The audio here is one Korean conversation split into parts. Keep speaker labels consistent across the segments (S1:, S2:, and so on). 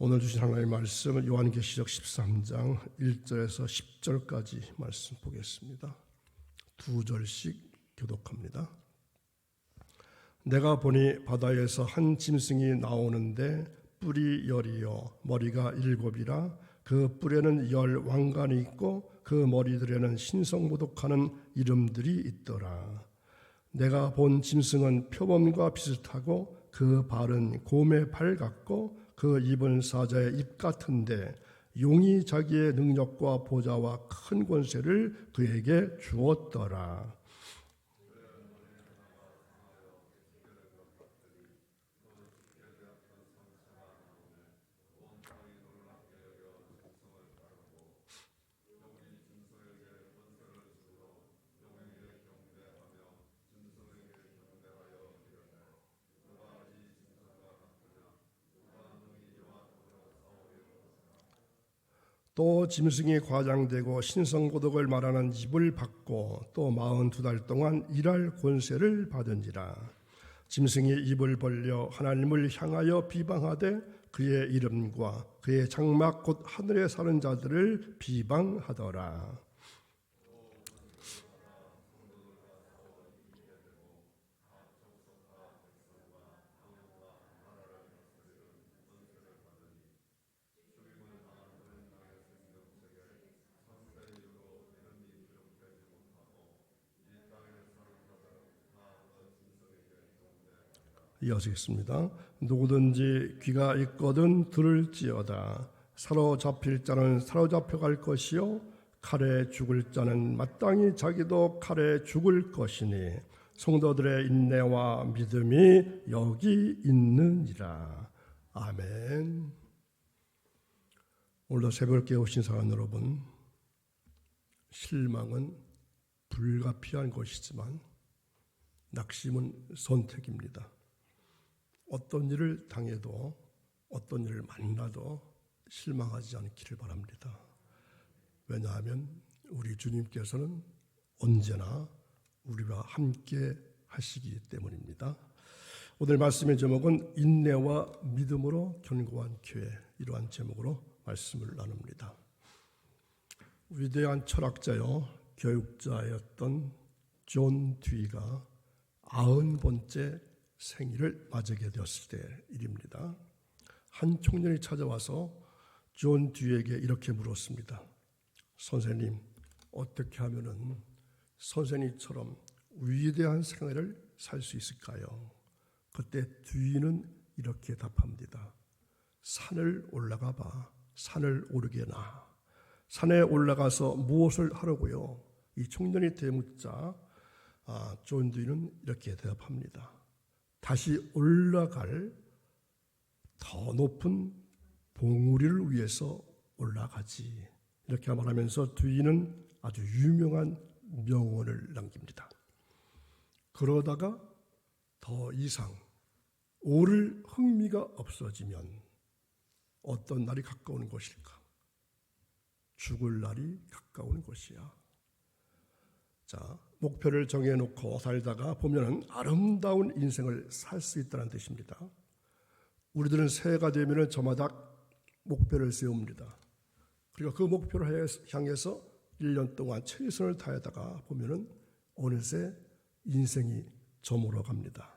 S1: 오늘 주신 하나님의 말씀은 요한계시록 13장 1절에서 10절까지 말씀 보겠습니다. 두 절씩 교독합니다. 내가 보니 바다에서 한 짐승이 나오는데 뿔이 10이요 머리가 7이라 그 뿔에는 10 왕관이 있고 그 머리들에는 신성모독하는 이름들이 있더라. 내가 본 짐승은 표범과 비슷하고 그 발은 곰의 발 같고 그 입은 사자의 입 같은데 용이 자기의 능력과 보좌와 큰 권세를 그에게 주었더라. 또 짐승이 과장되고 신성모독을 말하는 입을 받고 또 42달 동안 일할 권세를 받으니라. 짐승이 입을 벌려 하나님을 향하여 비방하되 그의 이름과 그의 장막 곧 하늘에 사는 자들을 비방하더라. 이어지겠습니다. 누구든지 귀가 있거든 들을지어다. 사로잡힐 자는 사로잡혀갈 것이요 칼에 죽을 자는 마땅히 자기도 칼에 죽을 것이니 성도들의 인내와 믿음이 여기 있느니라. 아멘. 오늘도 새벽에 오신 사람 여러분, 실망은 불가피한 것이지만 낙심은 선택입니다. 어떤 일을 당해도 어떤 일을 만나도 실망하지 않기를 바랍니다. 왜냐하면 우리 주님께서는 언제나 우리와 함께 하시기 때문입니다. 오늘 말씀의 제목은 인내와 믿음으로 견고한 교회, 이러한 제목으로 말씀을 나눕니다. 위대한 철학자요 교육자였던 존 듀이가 90번째 생일을 맞이하게 되었을 때 일입니다. 한 청년이 찾아와서 존 듀이에게 이렇게 물었습니다. 선생님, 어떻게 하면은 선생님처럼 위대한 생활을 살 수 있을까요? 그때 듀이는 이렇게 답합니다. 산을 올라가 봐. 산을 오르게나. 산에 올라가서 무엇을 하려고요? 이 청년이 되묻자 존 듀이는 이렇게 대답합니다. 다시 올라갈 더 높은 봉우리를 위해서 올라가지. 이렇게 말하면서 듀이는 아주 유명한 명언을 남깁니다. 그러다가 더 이상 오를 흥미가 없어지면 어떤 날이 가까운 것일까? 죽을 날이 가까운 것이야. 자, 목표를 정해놓고 살다가 보면은 아름다운 인생을 살 수 있다는 뜻입니다. 우리들은 새해가 되면은 저마다 목표를 세웁니다. 그리고 그 목표를 향해서 1년 동안 최선을 다하다가 보면은 어느새 인생이 저물어 갑니다.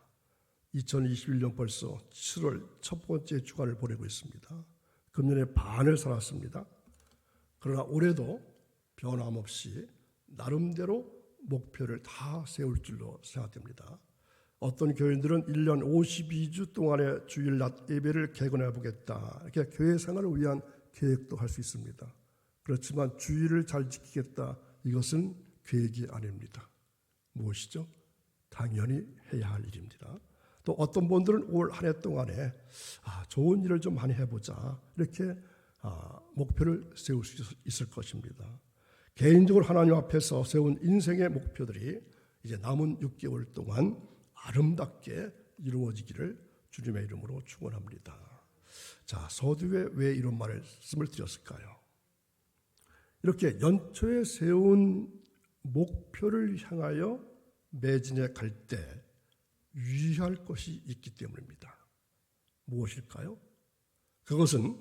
S1: 2021년 벌써 7월 첫 번째 주간을 보내고 있습니다. 금년의 반을 살았습니다. 그러나 올해도 변함없이 나름대로 목표를 다 세울 줄로 생각됩니다. 어떤 교인들은 1년 52주 동안의 주일 낮 예배를 개관해 보겠다. 이렇게 교회 생활을 위한 계획도 할 수 있습니다. 그렇지만 주일을 잘 지키겠다. 이것은 계획이 아닙니다. 무엇이죠? 당연히 해야 할 일입니다. 또 어떤 분들은 올 한 해 동안에 좋은 일을 좀 많이 해보자. 이렇게 목표를 세울 수 있을 것입니다. 개인적으로 하나님 앞에서 세운 인생의 목표들이 이제 남은 6개월 동안 아름답게 이루어지기를 주님의 이름으로 축원합니다. 자, 서두에 왜 이런 말씀을 드렸을까요? 이렇게 연초에 세운 목표를 향하여 매진해 갈 때 유의할 것이 있기 때문입니다. 무엇일까요? 그것은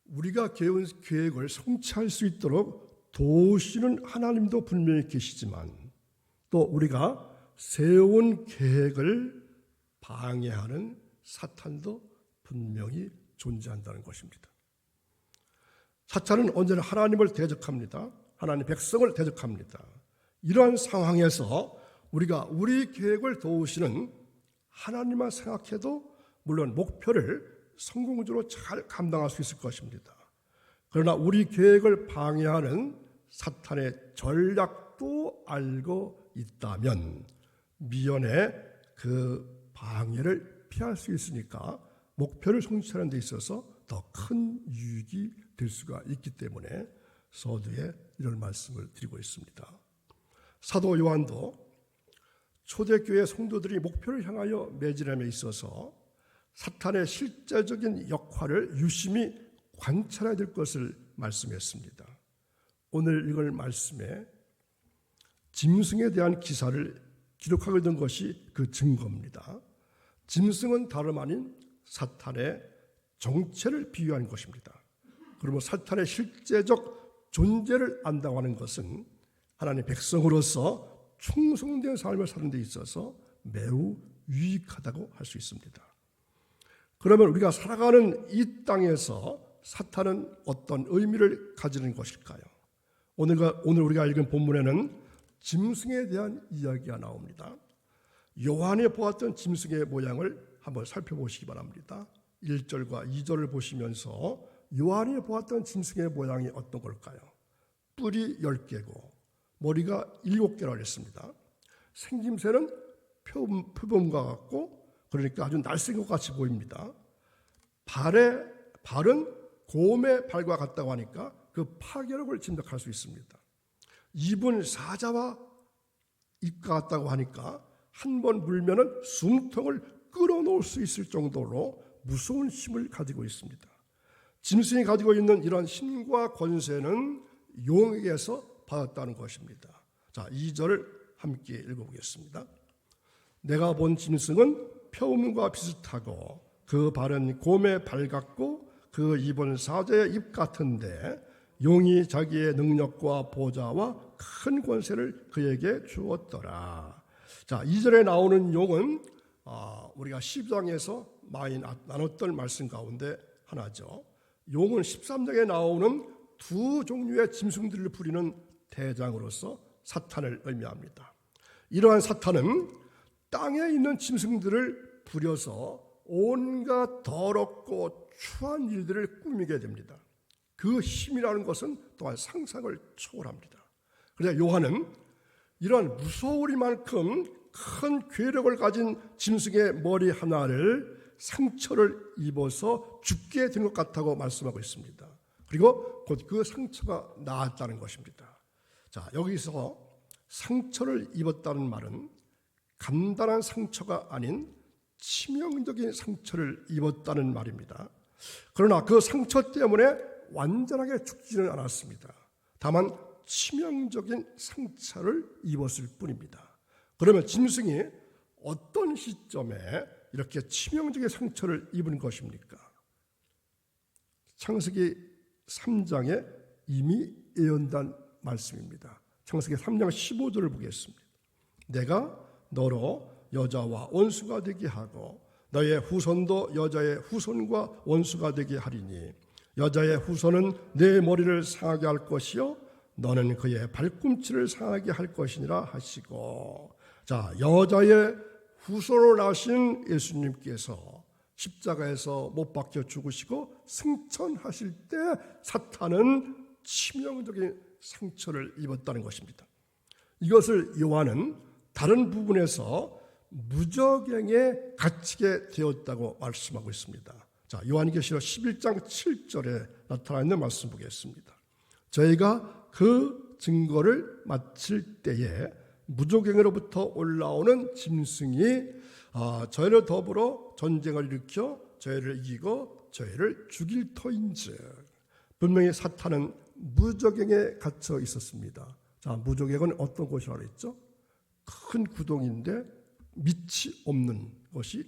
S1: 우리가 세운 계획을 성취할 수 있도록 도우시는 하나님도 분명히 계시지만 또 우리가 세운 계획을 방해하는 사탄도 분명히 존재한다는 것입니다. 사탄은 언제나 하나님을 대적합니다. 하나님 백성을 대적합니다. 이러한 상황에서 우리가 우리 계획을 도우시는 하나님만 생각해도 물론 목표를 성공적으로 잘 감당할 수 있을 것입니다. 그러나 우리 계획을 방해하는 사탄의 전략도 알고 있다면 미연에 그 방해를 피할 수 있으니까 목표를 성취하는 데 있어서 더 큰 유익이 될 수가 있기 때문에 서두에 이런 말씀을 드리고 있습니다. 사도 요한도 초대교회 성도들이 목표를 향하여 매진함에 있어서 사탄의 실제적인 역할을 유심히 관찰해야 될 것을 말씀했습니다. 오늘 읽을 말씀에 짐승에 대한 기사를 기록하게 된 것이 그 증거입니다. 짐승은 다름 아닌 사탄의 정체를 비유한 것입니다. 그러면 사탄의 실제적 존재를 안다고 하는 것은 하나님의 백성으로서 충성된 삶을 사는 데 있어서 매우 유익하다고 할 수 있습니다. 그러면 우리가 살아가는 이 땅에서 사탄은 어떤 의미를 가지는 것일까요? 오늘 우리가 읽은 본문에는 짐승에 대한 이야기가 나옵니다. 요한이 보았던 짐승의 모양을 한번 살펴보시기 바랍니다. 1절과 2절을 보시면서 요한이 보았던 짐승의 모양이 어떤 걸까요? 뿔이 10개고 머리가 7개라고 했습니다. 생김새는 표범과 같고 그러니까 아주 날쌘 것 같이 보입니다. 발은 곰의 발과 같다고 하니까 그 파괴력을 짐작할 수 있습니다. 입은 사자와 입과 같다고 하니까 한 번 물면은 숨통을 끌어놓을 수 있을 정도로 무서운 힘을 가지고 있습니다. 짐승이 가지고 있는 이런 힘과 권세는 용에게서 받았다는 것입니다. 자, 2절을 함께 읽어보겠습니다. 내가 본 짐승은 표범과 비슷하고 그 발은 곰의 발 같고 그 입은 사자의 입 같은데 용이 자기의 능력과 보좌와 큰 권세를 그에게 주었더라. 자, 2절에 나오는 용은 우리가 12장에서 많이 나눴던 말씀 가운데 하나죠. 용은 13장에 나오는 두 종류의 짐승들을 부리는 대장으로서 사탄을 의미합니다. 이러한 사탄은 땅에 있는 짐승들을 부려서 온갖 더럽고 추한 일들을 꾸미게 됩니다. 그 힘이라는 것은 또한 상상을 초월합니다. 그래서 요한은 이러한 무서우리만큼 큰 괴력을 가진 짐승의 머리 하나를 상처를 입어서 죽게 된 것 같다고 말씀하고 있습니다. 그리고 곧 그 상처가 나았다는 것입니다. 자, 여기서 상처를 입었다는 말은 간단한 상처가 아닌 치명적인 상처를 입었다는 말입니다. 그러나 그 상처 때문에 완전하게 죽지는 않았습니다. 다만 치명적인 상처를 입었을 뿐입니다. 그러면 짐승이 어떤 시점에 이렇게 치명적인 상처를 입은 것입니까? 창세기 3장에 이미 예언된 말씀입니다. 창세기 3장 15절을 보겠습니다. 내가 너로 여자와 원수가 되게 하고 너의 후손도 여자의 후손과 원수가 되게 하리니 여자의 후손은 내 머리를 상하게 할 것이요 너는 그의 발꿈치를 상하게 할 것이니라 하시고, 자, 여자의 후손으로 나신 예수님께서 십자가에서 못 박혀 죽으시고 승천하실 때 사탄은 치명적인 상처를 입었다는 것입니다. 이것을 요한은 다른 부분에서 무저갱에 갇히게 되었다고 말씀하고 있습니다. 자, 요한계시록 11장 7절에 나타나 있는 말씀 보겠습니다. 저희가 그 증거를 마칠 때에 무저갱으로부터 올라오는 짐승이 저희를 더불어 전쟁을 일으켜 저희를 이기고 저희를 죽일 터인즉, 분명히 사탄은 무저갱에 갇혀 있었습니다. 자, 무저갱은 어떤 곳이라고 했죠? 큰 구덩이인데 밑이 없는 것이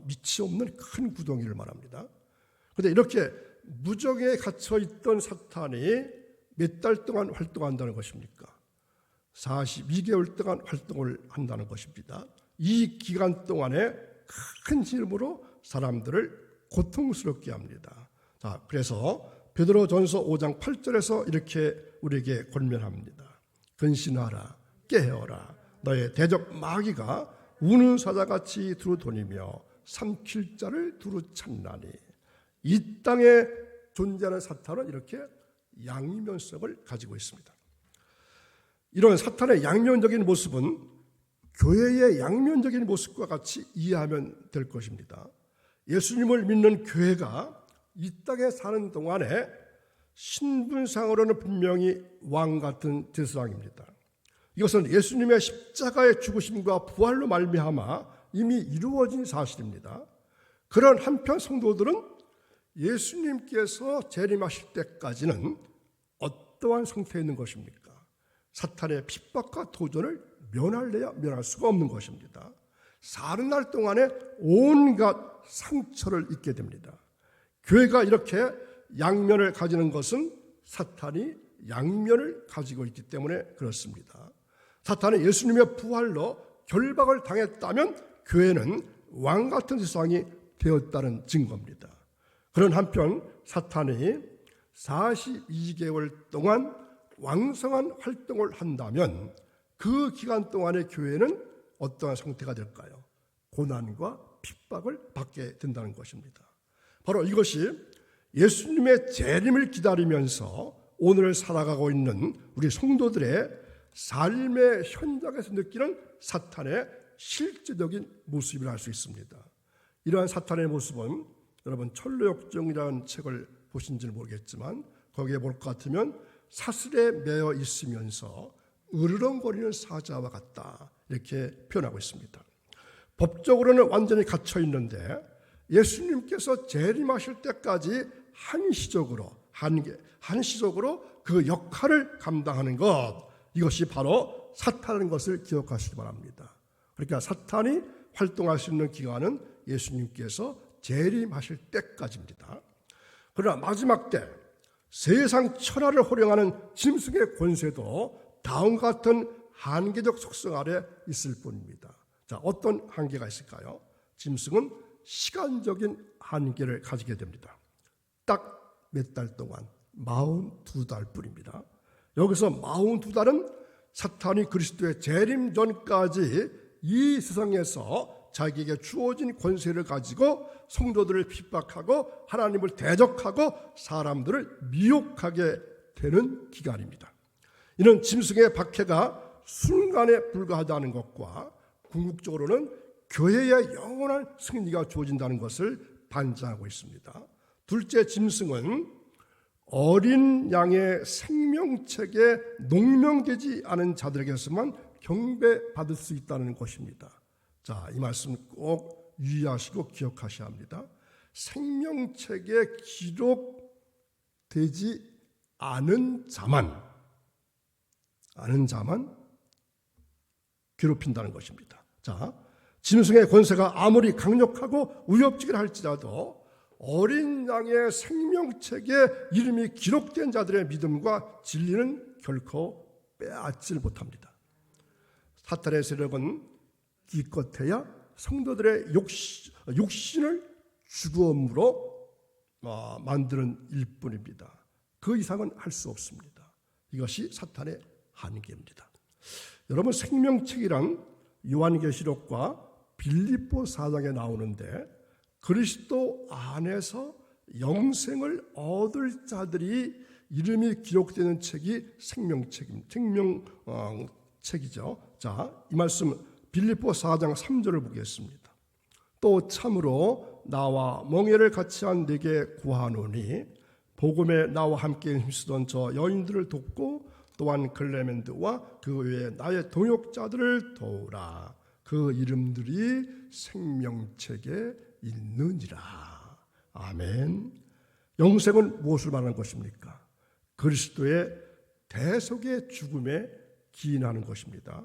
S1: 밑이 없는 큰 구덩이를 말합니다. 그런데 이렇게 무정에 갇혀 있던 사탄이 몇 달 동안 활동한다는 것입니까? 42개월 동안 활동을 한다는 것입니다. 이 기간 동안에 큰 힘으로 사람들을 고통스럽게 합니다. 자, 그래서 베드로전서 5장 8절에서 이렇게 우리에게 권면합니다. 근신하라, 깨어라. 너의 대적 마귀가 우는 사자같이 두루 다니며 삼킬 자를 두루 찾나니. 이 땅에 존재하는 사탄은 이렇게 양면성을 가지고 있습니다. 이런 사탄의 양면적인 모습은 교회의 양면적인 모습과 같이 이해하면 될 것입니다. 예수님을 믿는 교회가 이 땅에 사는 동안에 신분상으로는 분명히 왕 같은 제사장입니다. 이것은 예수님의 십자가의 죽으심과 부활로 말미암아 이미 이루어진 사실입니다. 그런 한편 성도들은 예수님께서 재림하실 때까지는 어떠한 상태에 있는 것입니까? 사탄의 핍박과 도전을 면할래야 면할 수가 없는 것입니다. 사는 날 동안에 온갖 상처를 입게 됩니다. 교회가 이렇게 양면을 가지는 것은 사탄이 양면을 가지고 있기 때문에 그렇습니다. 사탄은 예수님의 부활로 결박을 당했다면 교회는 왕 같은 세상이 되었다는 증거입니다. 그런 한편 사탄이 42개월 동안 왕성한 활동을 한다면 그 기간 동안의 교회는 어떠한 상태가 될까요? 고난과 핍박을 받게 된다는 것입니다. 바로 이것이 예수님의 재림을 기다리면서 오늘 살아가고 있는 우리 성도들의 삶의 현장에서 느끼는 사탄의 실제적인 모습이라 할 수 있습니다. 이러한 사탄의 모습은 여러분 철로역정이라는 책을 보신지는 모르겠지만 거기에 볼 것 같으면 사슬에 매여 있으면서 으르렁거리는 사자와 같다 이렇게 표현하고 있습니다. 법적으로는 완전히 갇혀 있는데 예수님께서 재림하실 때까지 한시적으로 그 역할을 감당하는 것, 이것이 바로 사탄인 것을 기억하시기 바랍니다. 그러니까 사탄이 활동할 수 있는 기간은 예수님께서 재림하실 때까지입니다. 그러나 마지막 때 세상 천하를 호령하는 짐승의 권세도 다음과 같은 한계적 속성 아래 있을 뿐입니다. 자, 어떤 한계가 있을까요? 짐승은 시간적인 한계를 가지게 됩니다. 딱 몇 달 동안 42달 뿐입니다. 여기서 42달은 사탄이 그리스도의 재림 전까지 이 세상에서 자기에게 주어진 권세를 가지고 성도들을 핍박하고 하나님을 대적하고 사람들을 미혹하게 되는 기간입니다. 이는 짐승의 박해가 순간에 불과하다는 것과 궁극적으로는 교회의 영원한 승리가 주어진다는 것을 반증하고 있습니다. 둘째, 짐승은 어린 양의 생명책에 농명되지 않은 자들에게서만 경배받을 수 있다는 것입니다. 자, 이 말씀 꼭 유의하시고 기억하셔야 합니다. 생명책에 기록되지 않은 자만 괴롭힌다는 것입니다. 자, 짐승의 권세가 아무리 강력하고 위협적이라 할지라도 어린 양의 생명책에 이름이 기록된 자들의 믿음과 진리는 결코 빼앗지 못합니다. 사탄의 세력은 기껏해야 성도들의 육신을 죽음으로 만드는 일뿐입니다. 그 이상은 할 수 없습니다. 이것이 사탄의 한계입니다. 여러분, 생명책이란 요한계시록과 빌립보 4장에 나오는데 그리스도 안에서 영생을 얻을 자들이 이름이 기록되는 책이 생명책이죠. 자, 이 말씀 빌립보 4장 3절을 보겠습니다. 또 참으로 나와 멍에를 같이 한 네게 구하노니 복음에 나와 함께 힘쓰던 저 여인들을 돕고 또한 클레멘드와 그 외에 나의 동역자들을 도우라. 그 이름들이 생명책에 있느니라. 아멘. 영생은 무엇을 말하는 것입니까? 그리스도의 대속의 죽음에 기인하는 것입니다.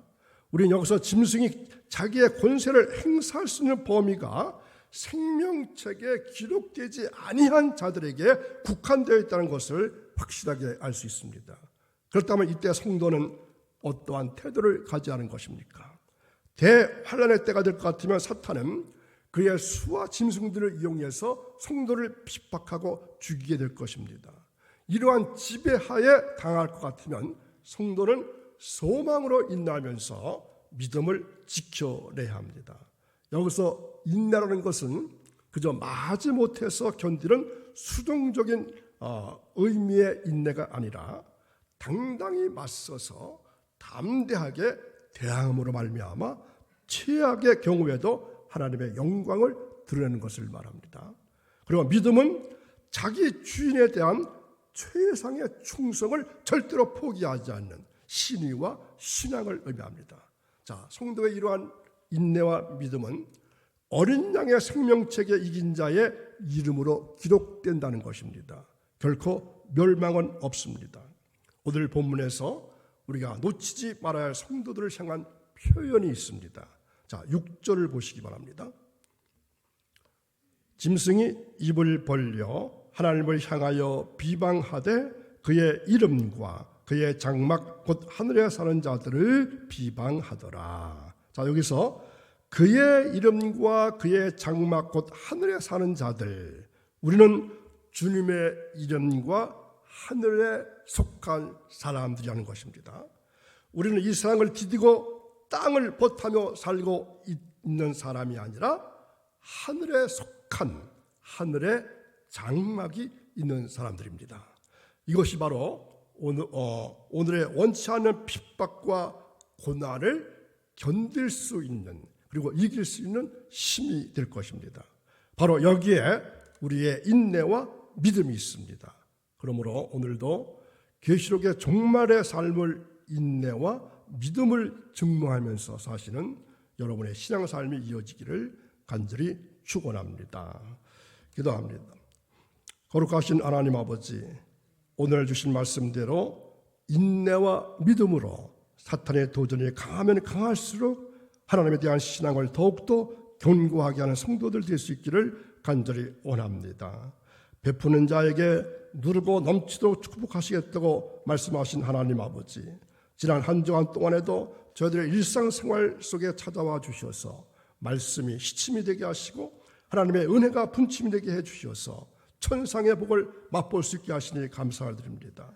S1: 우리는 여기서 짐승이 자기의 권세를 행사할 수 있는 범위가 생명책에 기록되지 아니한 자들에게 국한되어 있다는 것을 확실하게 알 수 있습니다. 그렇다면 이때 성도는 어떠한 태도를 가져야 하는 것입니까? 대환란의 때가 될 것 같으면 사탄은 그의 수와 짐승들을 이용해서 성도를 핍박하고 죽이게 될 것입니다. 이러한 지배하에 당할 것 같으면 성도는 소망으로 인내하면서 믿음을 지켜내야 합니다. 여기서 인내라는 것은 그저 마지못해서 견디는 수동적인 의미의 인내가 아니라 당당히 맞서서 담대하게 대항함으로 말미암아 최악의 경우에도 하나님의 영광을 드러내는 것을 말합니다. 그리고 믿음은 자기 주인에 대한 최상의 충성을 절대로 포기하지 않는 신의와 신앙을 의미합니다. 자, 성도의 이러한 인내와 믿음은 어린 양의 생명책에 이긴 자의 이름으로 기록된다는 것입니다. 결코 멸망은 없습니다. 오늘 본문에서 우리가 놓치지 말아야 할 성도들을 향한 표현이 있습니다. 자, 6절을 보시기 바랍니다. 짐승이 입을 벌려 하나님을 향하여 비방하되 그의 이름과 그의 장막 곧 하늘에 사는 자들을 비방하더라. 자, 여기서 그의 이름과 그의 장막 곧 하늘에 사는 자들, 우리는 주님의 이름과 하늘에 속한 사람들이라는 것입니다. 우리는 이 세상을 디디고 땅을 버타며 살고 있는 사람이 아니라 하늘에 속한 하늘의 장막이 있는 사람들입니다. 이것이 바로 오늘의 원치 않는 핍박과 고난을 견딜 수 있는, 그리고 이길 수 있는 힘이 될 것입니다. 바로 여기에 우리의 인내와 믿음이 있습니다. 그러므로 오늘도 계시록의 종말의 삶을 인내와 믿음을 증명하면서 사시는 여러분의 신앙삶이 이어지기를 간절히 축원합니다. 기도합니다. 거룩하신 하나님 아버지, 오늘 주신 말씀대로 인내와 믿음으로 사탄의 도전이 강하면 강할수록 하나님에 대한 신앙을 더욱더 견고하게 하는 성도들 될 수 있기를 간절히 원합니다. 베푸는 자에게 누르고 넘치도록 축복하시겠다고 말씀하신 하나님 아버지, 지난 한 주간 동안에도 저희들의 일상생활 속에 찾아와 주셔서 말씀이 시침이 되게 하시고 하나님의 은혜가 분침이 되게 해주셔서 천상의 복을 맛볼 수 있게 하시니 감사를 드립니다.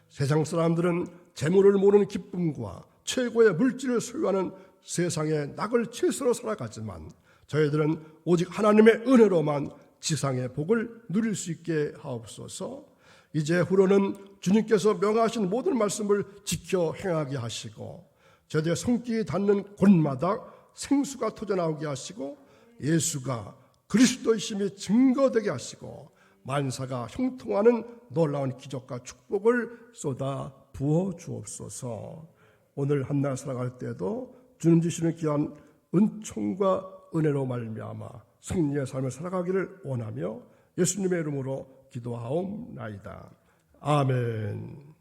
S1: 세상 사람들은 재물을 모르는 기쁨과 최고의 물질을 소유하는 세상의 낙을 채소로 살아가지만 저희들은 오직 하나님의 은혜로만 지상의 복을 누릴 수 있게 하옵소서. 이제 후로는 주님께서 명하신 모든 말씀을 지켜 행하게 하시고 저희들의 손길이 닿는 곳마다 생수가 터져나오게 하시고 예수가 그리스도이심이 증거되게 하시고 만사가 형통하는 놀라운 기적과 축복을 쏟아 부어 주옵소서. 오늘 한날 살아갈 때도 주님 주시는 귀한 은총과 은혜로 말미암아 승리의 삶을 살아가기를 원하며 예수님의 이름으로 기도하옵나이다. 아멘.